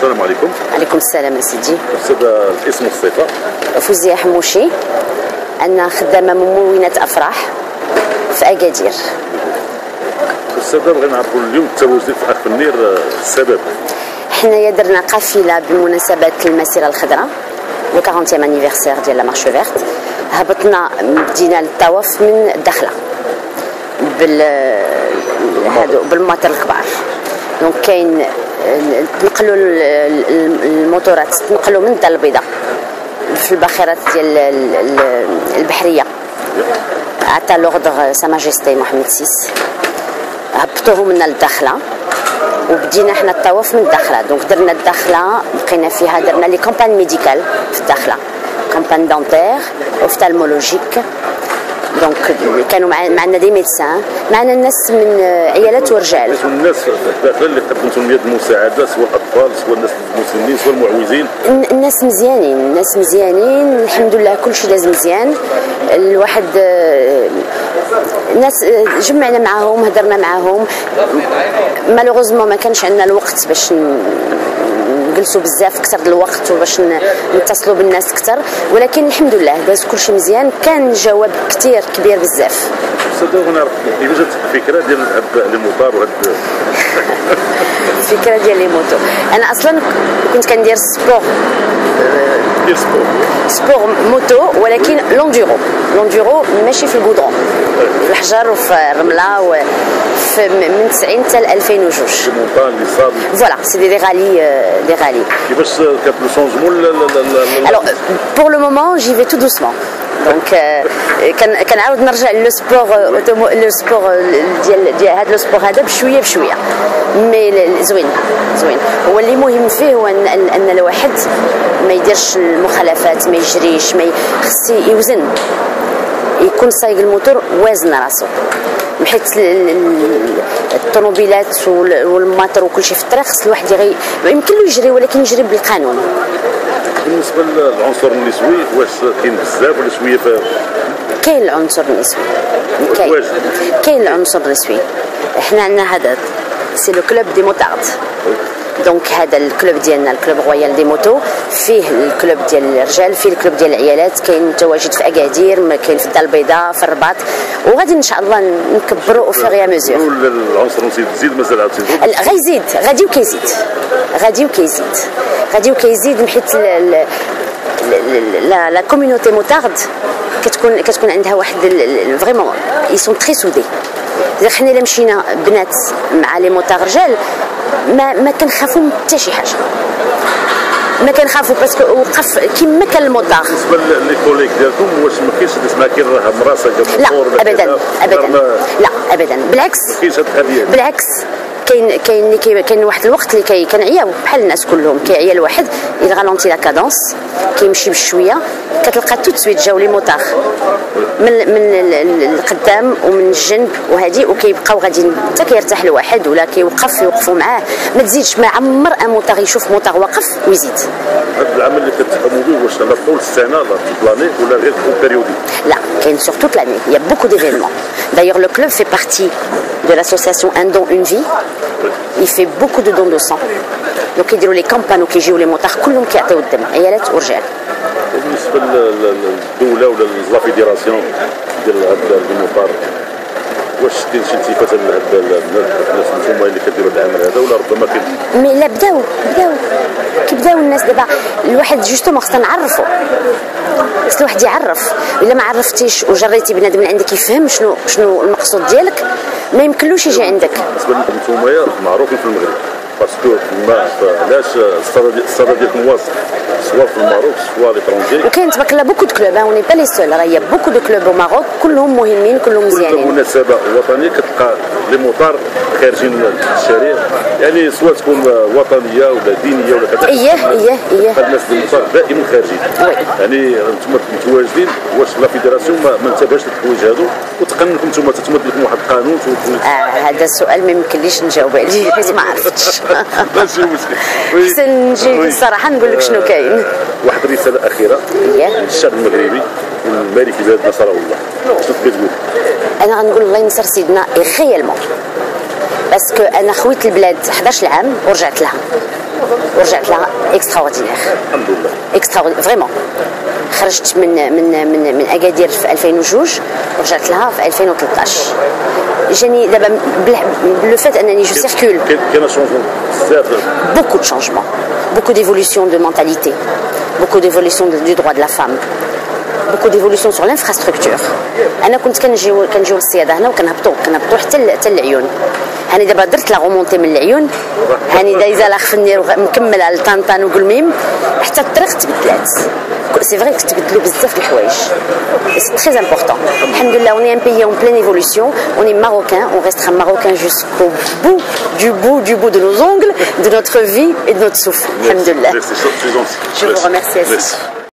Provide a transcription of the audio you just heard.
السلام عليكم. عليكم السلام سيدي. أستاذ الاسم والصفة؟ فوزية حموشي، أنا خدامة ممونة أفراح في أكادير. أستاذة بغينا نعرفوا اليوم التواجد في أخ النير السبب. حنايا درنا قافلة بمناسبة المسيرة الخضراء لو 40 انيفرسير ديال لا مارش فيرت. هبطنا بدينا الطواف من الدخلة بالمطر الكبار. دونك كاين تنقلوا الموتورات تنقلوا من الدار البيضاء في الباخرات ديال البحريه عطا لوردر سا ماجيستي محمد السيس، هبطوهم لنا للداخله وبدينا حنا الطواف من الداخله. دونك درنا الداخله بقينا فيها، درنا لي كامبان ميديكال في الداخله، كامبان دونتير اوفتالمولوجيك. دونك كانوا معنا دي ميدسان، معنا الناس من عيالات ورجال. الناس الداخل اللي قدمتوا يد المساعده سواء الاطفال سواء الناس المسنين سواء المعوزين. الناس مزيانين، الناس مزيانين الحمد لله، كلشي داز مزيان. الواحد الناس جمعنا معاهم، هضرنا معاهم. مالوغوزمون ما كانش عندنا الوقت باش نجلسوا بزاف كثر الوقت وباش نتصلوا بالناس اكثر، ولكن الحمد لله داز كلشي مزيان. كان جواب كثير كبير بزاف. استاذ بغينا نعرف كيفاش جات الفكره ديال لي موطار وهاد الفكره ديال لي موتو. انا اصلا كنت كندير سبور موتو، ولكن لونديرو ماشي في البودرون، في الحجر وفي الرمله، من 90 حتى 2002. فوالا سي دي رالي. كيفاش كانت لو شونجمون؟ Alors pour le moment j'y vais tout doucement. دونك كنعاود نرجع لو سبور ديال هذا لو سبور هذا بشويه بشويه، مي زوين. هو اللي مهم فيه هو ان الواحد ما يديرش المخالفات، ما يجريش، ما خص يوزن، يكون سايق الموتور وازن راسو، حيت الطوموبيلات والماطر وكل شيء في الطريق خص الواحد يمكن له يجري، ولكن يجري بالقانون. بالنسبه للعنصر النسوي واش كاين بزاف ولا شويه؟ كاين العنصر النسوي، كاين العنصر النسوي. احنا عندنا هذا سي لو كلوب دي موتارد. دونك هذا الكلوب ديالنا الكلوب رويال دي موتو، فيه الكلوب ديال الرجال، فيه الكلوب ديال العيالات، كاين متواجد في اكادير، كاين في الدار البيضاء، في الرباط، وغادي ان شاء الله نكبروا في غير مزيور. العنصر النسوي تزيد مازال عاد تزيد؟ غيزيد، غادي وكيزيد حيت لا كوميونيتي موتارد كتكون عندها واحد فريمون اي سون تري سودي. حنا الا مشينا بنات مع لي موتار رجال ما كنخافوا من حتى شي حاجه، ما كنخافوا باسكو وقف كيما كان الموتار. بالنسبه لي كوليك ديالكم واش ما كاينش ما كاين راه مراسه لا ابدا بالعكس كاين واحد الوقت اللي كنعياو بحال الناس كلهم، كيعيا الواحد يغالونتي لا كادونس، كيمشي بشويه، كتلقى تو سويت جاو لي موتار من القدام ومن الجنب وهادي، وكيبقاو غادي حتى كيرتاح الواحد ولا يوقفوا معاه. ما تزيدش، ما عمر موتار يشوف موتار واقف ويزيد. هذا العمل اللي كتقوموا به واش على طول السنه لا بلاني ولا غير بيريودي؟ لا كاين سور توت لاني، il y a beaucoup d'événements. D'ailleurs le club fait partie de l'association Un don une vie. Il fait beaucoup de dons de sang. Donc يديروا لي كامبان وكيجيو لي موتار كلهم كيعطيو الدم، عيالات ورجال. بالنسبه للدوله ولا لا فيدراسيون ديال هاد الموتار، واش دير شي التفاته لهاد الناس نتوما اللي كديروا العمل هذا ولا ربما كاين؟ مي لا كيبداو الناس دابا. الواحد جوستومون خصنا نعرفو، خص الواحد يعرف. الا ما عرفتيش وجريتي بنادم اللي عندك يفهم شنو المقصود ديالك، ما يمكنلوش يجي عندك. بالنسبه لكم نتوما معروفين في المغرب باسكو ما علاش الصاده ديالكم واصل سواء في الماروك سواء ليترونجي. وكاين تبارك الله بوكو دو كلوب، اوني با لي سول، راهي بوكو دو كلوب او ماروك كلهم مهمين كلهم مزيانين. كل مناسبه وطنيه كتلقى لي موطار خارجين الشارع، يعني سواء تكون وطنيه ولا دينيه ولا كذا. اييه هاد الناس الموطار دائما خارجين. يعني انتم متواجدين، واش لا فيدراسيون ما انتبهش للحوايج هادو وتقننكم انتم تمد لكم واحد القانون؟ هذا السؤال ما يمكنليش نجاوب عليه حيت ما عرفتش. ماشي مشكل. احسن نجي الصراحه نقول لك شنو كاين. واحد الرساله اخيره للشعب المغربي والمالك بلاد نصره الله، شنو كتقول؟ انا غنقول الله ينصر سيدنا ريالمون، باسكو انا خويت البلاد 11 عام ورجعت لها. ورجعت لها اكستراوردينير. الحمد لله. اكستراوردينير فريمون. خرجت من اكادير في 2002 ورجعت لها في 2013. جاني دابا لو فات انني جو سيركول. كاين شونجمون بزاف. Beaucoup de changements, beaucoup d'évolution de mentalité, beaucoup d'évolution du droit de la femme, beaucoup d'évolution sur l'infrastructure. انا كنت كنجيو للصياده هنا وكنهبطوا حتى العيون. هاني دابا درت لا غومونتي من العيون، هاني دايزه لا خفنير ومكمله على طنطان وقلميم حتى الطريق تبدلات. سي فري تبدلوا بزاف الحوايج. سي تري امبورطون. الحمد لله on est un pays en pleine évolution, on est marocain, on restera marocain jusqu'au bout de nos ongles, de notre vie et de notre souffle. Alhamdulillah. C'est gentil. Je vous remercie.